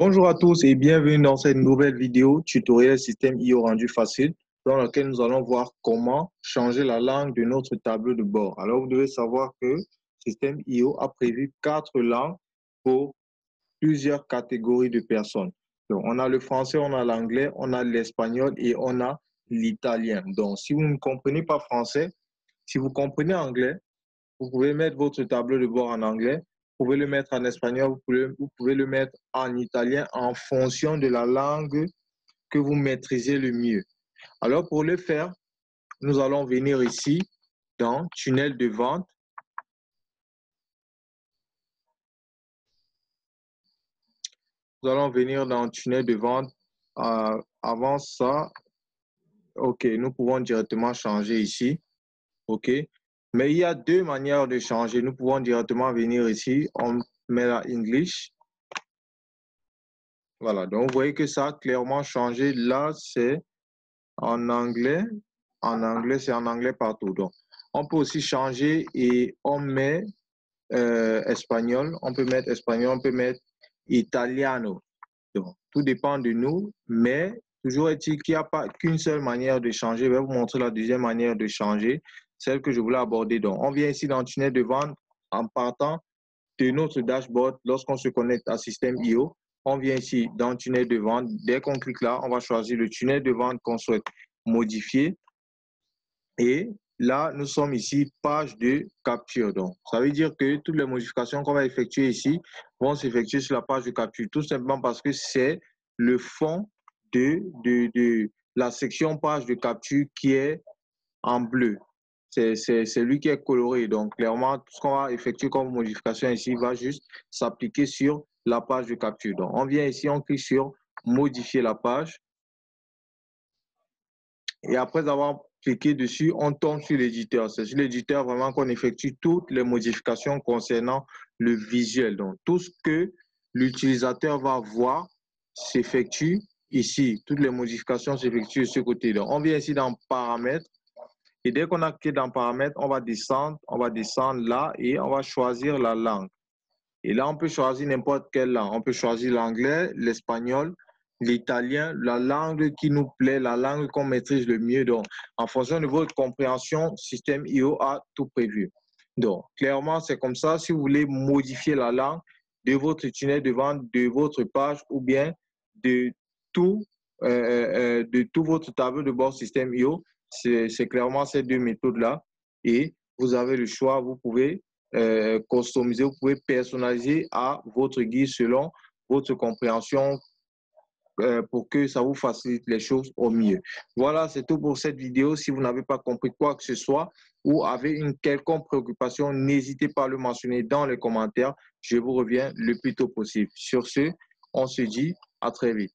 Bonjour à tous et bienvenue dans cette nouvelle vidéo tutoriel système IO rendu facile dans laquelle nous allons voir comment changer la langue de notre tableau de bord. Alors, vous devez savoir que système IO a prévu 4 langues pour plusieurs catégories de personnes. Donc, on a le français, on a l'anglais, on a l'espagnol et on a l'italien. Donc, si vous ne comprenez pas français, si vous comprenez anglais, vous pouvez mettre votre tableau de bord en anglais, vous pouvez le mettre en espagnol, vous pouvez le mettre en italien en fonction de la langue que vous maîtrisez le mieux. Alors pour le faire, nous allons venir ici dans tunnel de vente. Nous allons venir dans tunnel de vente. Avant ça, OK, nous pouvons directement changer ici. OK. Mais il y a deux manières de changer. Nous pouvons directement venir ici. On met la English. Voilà, donc vous voyez que ça a clairement changé. Là, c'est en anglais. En anglais, c'est en anglais partout. Donc, on peut aussi changer et on met espagnol. On peut mettre espagnol, on peut mettre italiano. Donc, tout dépend de nous, mais toujours est-il qu'il n'y a pas qu'une seule manière de changer. Je vais vous montrer la deuxième manière de changer, celle que je voulais aborder. Donc, on vient ici dans le tunnel de vente en partant de notre dashboard. Lorsqu'on se connecte à système IO, on vient ici dans le tunnel de vente. Dès qu'on clique là, on va choisir le tunnel de vente qu'on souhaite modifier. Et là, nous sommes ici, page de capture. Donc, ça veut dire que toutes les modifications qu'on va effectuer ici vont s'effectuer sur la page de capture, tout simplement parce que c'est le fond de la section page de capture qui est en bleu. C'est lui qui est coloré. Donc, clairement, tout ce qu'on va effectuer comme modification ici va juste s'appliquer sur la page de capture. Donc, on vient ici, on clique sur modifier la page. Et après avoir cliqué dessus, on tombe sur l'éditeur. C'est sur l'éditeur vraiment qu'on effectue toutes les modifications concernant le visuel. Donc, tout ce que l'utilisateur va voir s'effectue ici. Toutes les modifications s'effectuent de ce côté. Donc, on vient ici dans paramètres. Et dès qu'on a cliqué dans paramètres, on va descendre là et on va choisir la langue. Et là, on peut choisir n'importe quelle langue. On peut choisir l'anglais, l'espagnol, l'italien, la langue qui nous plaît, la langue qu'on maîtrise le mieux. Donc, en fonction de votre compréhension, système IO a tout prévu. Donc, clairement, c'est comme ça. Si vous voulez modifier la langue de votre tunnel de vente, de votre page ou bien de tout votre tableau de bord système IO, c'est clairement ces deux méthodes-là. Et vous avez le choix, vous pouvez customiser, vous pouvez personnaliser à votre guide selon votre compréhension pour que ça vous facilite les choses au mieux. Voilà, c'est tout pour cette vidéo. Si vous n'avez pas compris quoi que ce soit ou avez une quelconque préoccupation, n'hésitez pas à le mentionner dans les commentaires. Je vous reviens le plus tôt possible. Sur ce, on se dit à très vite.